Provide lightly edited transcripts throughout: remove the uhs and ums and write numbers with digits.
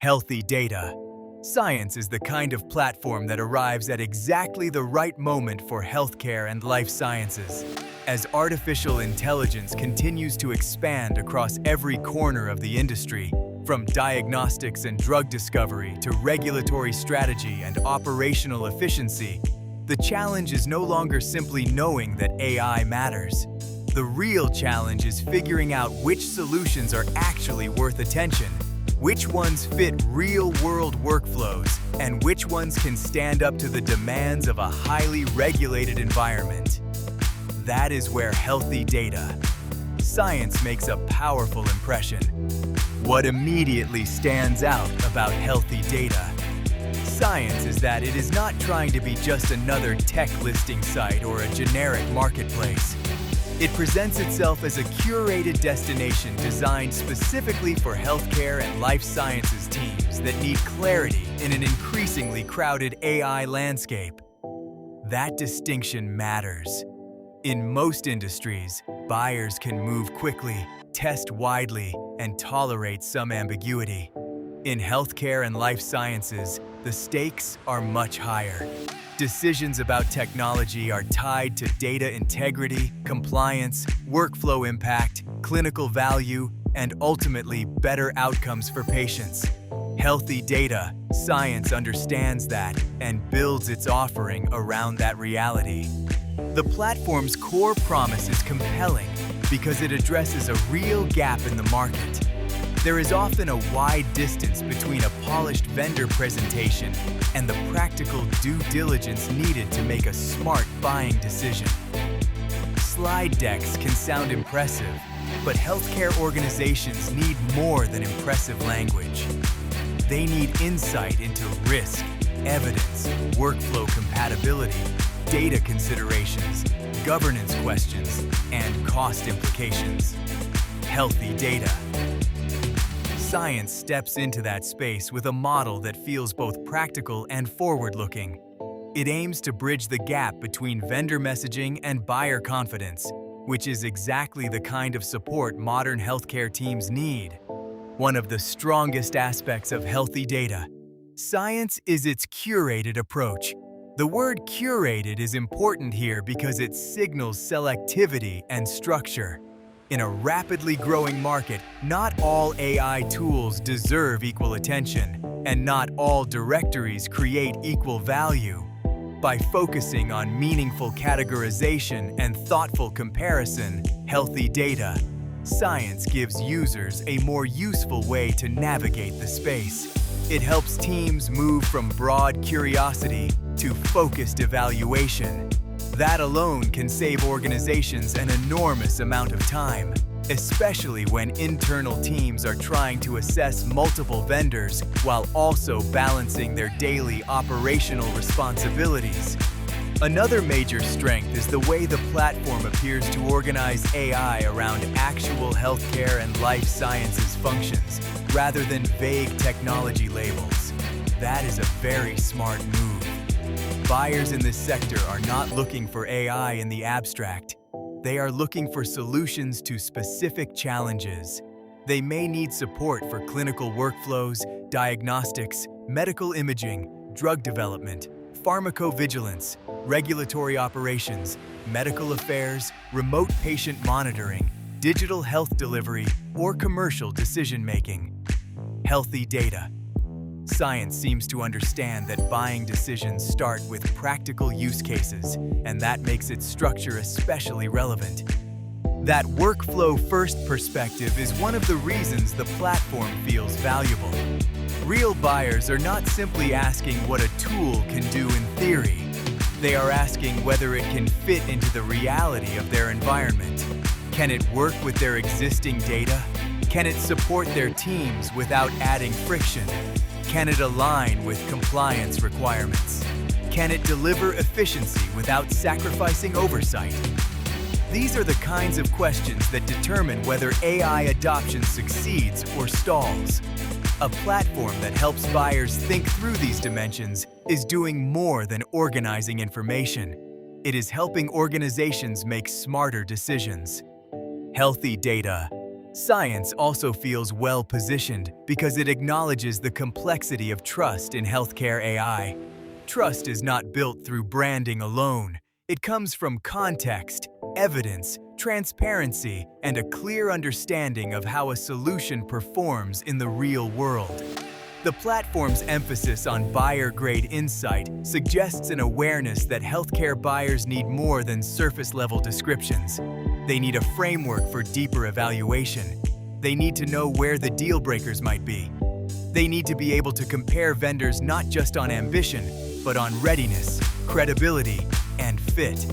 Healthy data. Science is the kind of platform that arrives at exactly the right moment for healthcare and life sciences. As artificial intelligence continues to expand across every corner of the industry, from diagnostics and drug discovery to regulatory strategy and operational efficiency, the challenge is no longer simply knowing that AI matters. The real challenge is figuring out which solutions are actually worth attention, which ones fit real-world workflows, and which ones can stand up to the demands of a highly regulated environment. That is where healthy data. Science makes a powerful impression. What immediately stands out about healthy data? Science is that it is not trying to be just another tech listing site or a generic marketplace. It presents itself as a curated destination designed specifically for healthcare and life sciences teams that need clarity in an increasingly crowded AI landscape. That distinction matters. In most industries, buyers can move quickly, test widely, and tolerate some ambiguity. In healthcare and life sciences, the stakes are much higher. Decisions about technology are tied to data integrity, compliance, workflow impact, clinical value, and ultimately better outcomes for patients. Healthy data, science understands that and builds its offering around that reality. The platform's core promise is compelling because it addresses a real gap in the market. There is often a wide distance between a polished vendor presentation and the practical due diligence needed to make a smart buying decision. Slide decks can sound impressive, but healthcare organizations need more than impressive language. They need insight into risk, evidence, workflow compatibility, data considerations, governance questions, and cost implications. Healthy data. Science steps into that space with a model that feels both practical and forward-looking. It aims to bridge the gap between vendor messaging and buyer confidence, which is exactly the kind of support modern healthcare teams need. One of the strongest aspects of healthy data. Science is its curated approach. The word curated is important here because it signals selectivity and structure. In a rapidly growing market, not all AI tools deserve equal attention, and not all directories create equal value. By focusing on meaningful categorization and thoughtful comparison, healthy data, science gives users a more useful way to navigate the space. It helps teams move from broad curiosity to focused evaluation. That alone can save organizations an enormous amount of time, especially when internal teams are trying to assess multiple vendors while also balancing their daily operational responsibilities. Another major strength is the way the platform appears to organize AI around actual healthcare and life sciences functions, rather than vague technology labels. That is a very smart move. Buyers in this sector are not looking for AI in the abstract. They are looking for solutions to specific challenges. They may need support for clinical workflows, diagnostics, medical imaging, drug development, pharmacovigilance, regulatory operations, medical affairs, remote patient monitoring, digital health delivery, or commercial decision-making. Healthy data. Science seems to understand that buying decisions start with practical use cases, and that makes its structure especially relevant. That workflow-first perspective is one of the reasons the platform feels valuable. Real buyers are not simply asking what a tool can do in theory. They are asking whether it can fit into the reality of their environment. Can it work with their existing data? Can it support their teams without adding friction? Can it align with compliance requirements? Can it deliver efficiency without sacrificing oversight? These are the kinds of questions that determine whether AI adoption succeeds or stalls. A platform that helps buyers think through these dimensions is doing more than organizing information. It is helping organizations make smarter decisions. Healthy data. Science also feels well-positioned because it acknowledges the complexity of trust in healthcare AI. Trust is not built through branding alone. It comes from context, evidence, transparency, and a clear understanding of how a solution performs in the real world. The platform's emphasis on buyer-grade insight suggests an awareness that healthcare buyers need more than surface-level descriptions. They need a framework for deeper evaluation. They need to know where the deal breakers might be. They need to be able to compare vendors not just on ambition, but on readiness, credibility, and fit.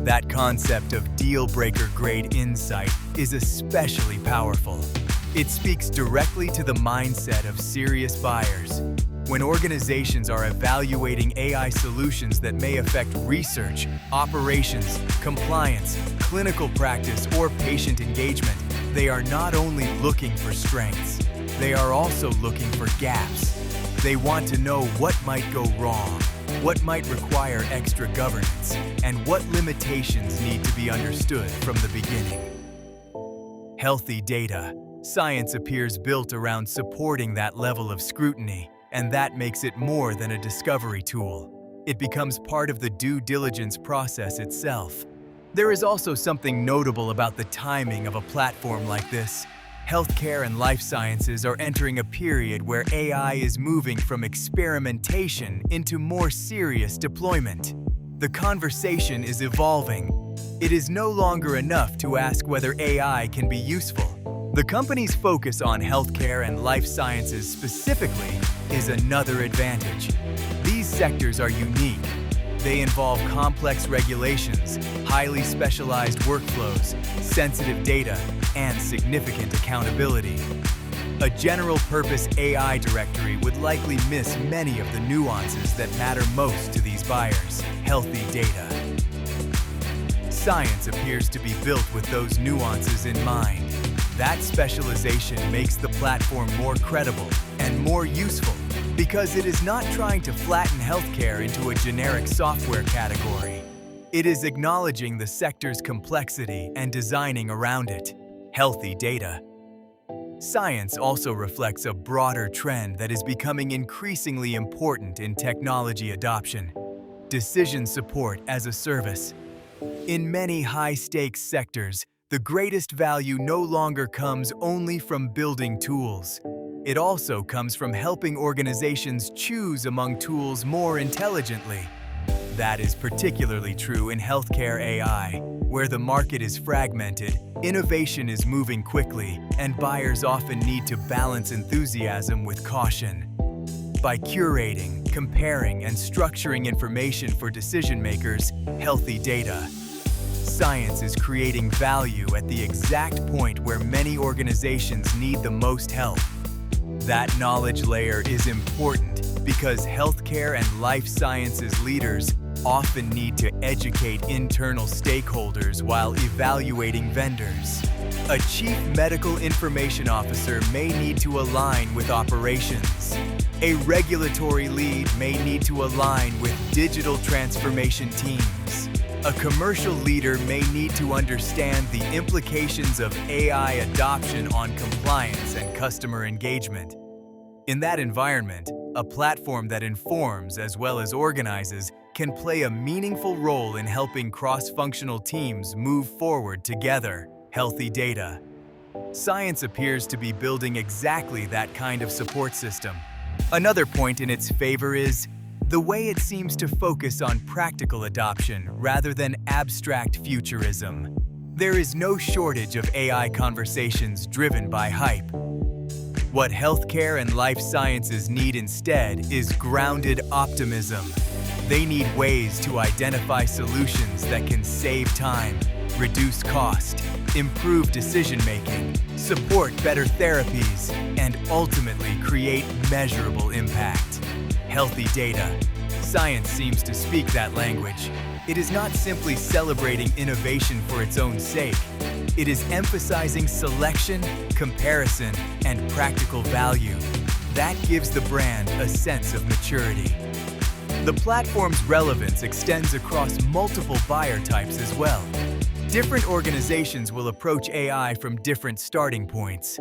That concept of deal-breaker-grade insight is especially powerful. It speaks directly to the mindset of serious buyers. When organizations are evaluating AI solutions that may affect research, operations, compliance, clinical practice, or patient engagement, they are not only looking for strengths, they are also looking for gaps. They want to know what might go wrong, what might require extra governance, and what limitations need to be understood from the beginning. Healthy data. Science appears built around supporting that level of scrutiny, and that makes it more than a discovery tool. It becomes part of the due diligence process itself. There is also something notable about the timing of a platform like this. Healthcare and life sciences are entering a period where AI is moving from experimentation into more serious deployment. The conversation is evolving. It is no longer enough to ask whether AI can be useful. The company's focus on healthcare and life sciences specifically is another advantage. These sectors are unique. They involve complex regulations, highly specialized workflows, sensitive data, and significant accountability. A general-purpose AI directory would likely miss many of the nuances that matter most to these buyers. Healthy data. Science appears to be built with those nuances in mind. That specialization makes the platform more credible and more useful because it is not trying to flatten healthcare into a generic software category. It is acknowledging the sector's complexity and designing around it. Healthy data. Science also reflects a broader trend that is becoming increasingly important in technology adoption: decision support as a service. In many high-stakes sectors, the greatest value no longer comes only from building tools. It also comes from helping organizations choose among tools more intelligently. That is particularly true in healthcare AI, where the market is fragmented, innovation is moving quickly, and buyers often need to balance enthusiasm with caution. By curating, comparing, and structuring information for decision-makers, healthy data. Science is creating value at the exact point where many organizations need the most help. That knowledge layer is important because healthcare and life sciences leaders often need to educate internal stakeholders while evaluating vendors. A chief medical information officer may need to align with operations. A regulatory lead may need to align with digital transformation teams. A commercial leader may need to understand the implications of AI adoption on compliance and customer engagement. In that environment, a platform that informs as well as organizes can play a meaningful role in helping cross-functional teams move forward together. Healthy data. Science appears to be building exactly that kind of support system. Another point in its favor is the way it seems to focus on practical adoption rather than abstract futurism. There is no shortage of AI conversations driven by hype. What healthcare and life sciences need instead is grounded optimism. They need ways to identify solutions that can save time, reduce cost, improve decision-making, support better therapies, and ultimately create measurable impact. Healthy data. Science seems to speak that language. It is not simply celebrating innovation for its own sake. It is emphasizing selection, comparison, and practical value. That gives the brand a sense of maturity. The platform's relevance extends across multiple buyer types as well. Different organizations will approach AI from different starting points.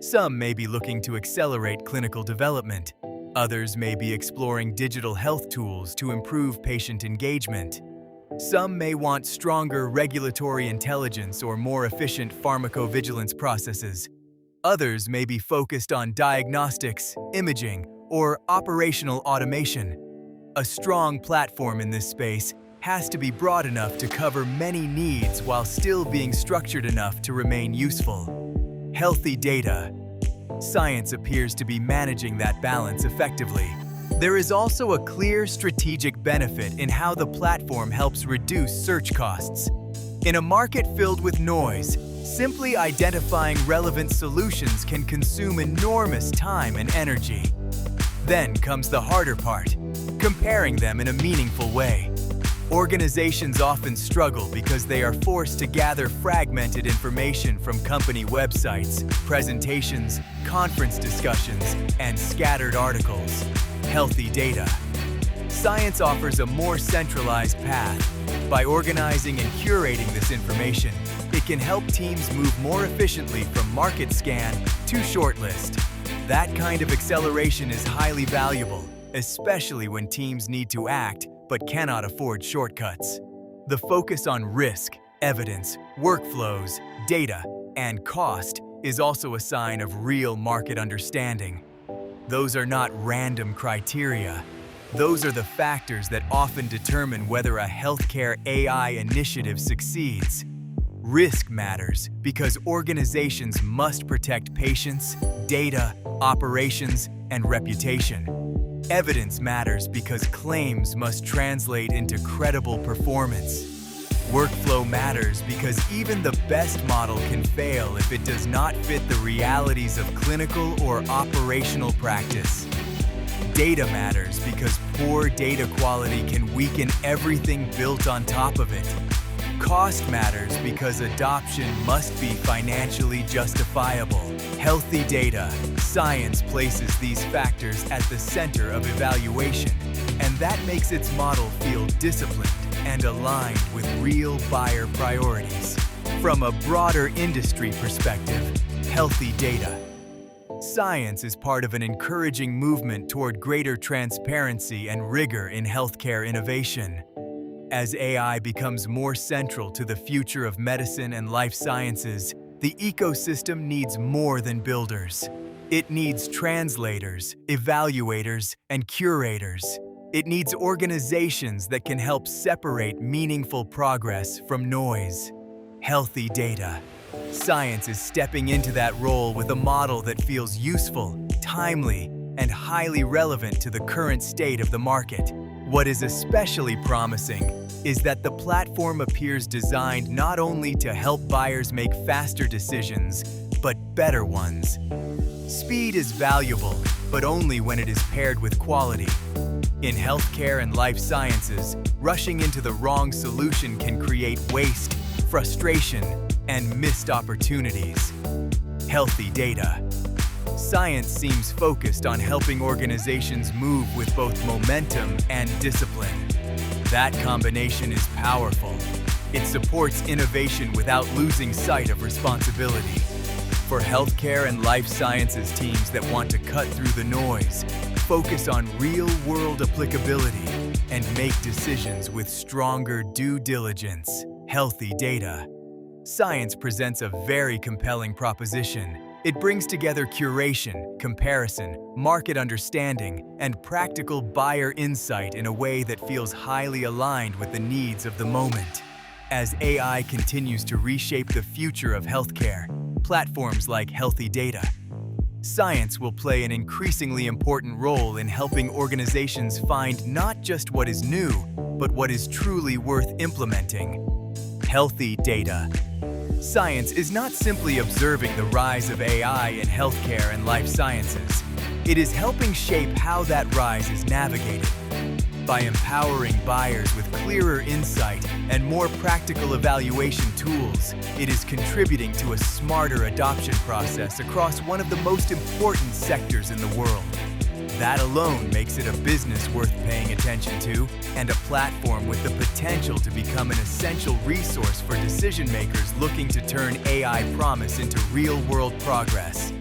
Some may be looking to accelerate clinical development. Others may be exploring digital health tools to improve patient engagement. Some may want stronger regulatory intelligence or more efficient pharmacovigilance processes. Others may be focused on diagnostics, imaging, or operational automation. A strong platform in this space has to be broad enough to cover many needs while still being structured enough to remain useful. Healthy data. Science appears to be managing that balance effectively. There is also a clear strategic benefit in how the platform helps reduce search costs. In a market filled with noise, simply identifying relevant solutions can consume enormous time and energy. Then comes the harder part, comparing them in a meaningful way. Organizations often struggle because they are forced to gather fragmented information from company websites, presentations, conference discussions, and scattered articles. Healthy data. Science offers a more centralized path. By organizing and curating this information, it can help teams move more efficiently from market scan to shortlist. That kind of acceleration is highly valuable, especially when teams need to act but cannot afford shortcuts. The focus on risk, evidence, workflows, data, and cost is also a sign of real market understanding. Those are not random criteria. Those are the factors that often determine whether a healthcare AI initiative succeeds. Risk matters because organizations must protect patients, data, operations, and reputation. Evidence matters because claims must translate into credible performance. Workflow matters because even the best model can fail if it does not fit the realities of clinical or operational practice. Data matters because poor data quality can weaken everything built on top of it. Cost matters because adoption must be financially justifiable. Healthy data. Science places these factors at the center of evaluation, and that makes its model feel disciplined and aligned with real buyer priorities. From a broader industry perspective, healthy data. Science is part of an encouraging movement toward greater transparency and rigor in healthcare innovation. As AI becomes more central to the future of medicine and life sciences, the ecosystem needs more than builders. It needs translators, evaluators, and curators. It needs organizations that can help separate meaningful progress from noise. Healthy data. Science is stepping into that role with a model that feels useful, timely, and highly relevant to the current state of the market. What is especially promising is that the platform appears designed not only to help buyers make faster decisions, but better ones. Speed is valuable, but only when it is paired with quality. In healthcare and life sciences, rushing into the wrong solution can create waste, frustration, and missed opportunities. Healthy data. Science seems focused on helping organizations move with both momentum and discipline. That combination is powerful. It supports innovation without losing sight of responsibility. For healthcare and life sciences teams that want to cut through the noise, focus on real-world applicability, and make decisions with stronger due diligence. Healthy data. Science presents a very compelling proposition. It brings together curation, comparison, market understanding, and practical buyer insight in a way that feels highly aligned with the needs of the moment. As AI continues to reshape the future of healthcare, platforms like Healthy Data. Science will play an increasingly important role in helping organizations find not just what is new, but what is truly worth implementing. Healthy data. Science is not simply observing the rise of AI in healthcare and life sciences. It is helping shape how that rise is navigated. By empowering buyers with clearer insight and more practical evaluation tools, it is contributing to a smarter adoption process across one of the most important sectors in the world. That alone makes it a business worth paying attention to and a platform with the potential to become an essential resource for decision makers looking to turn AI promise into real-world progress.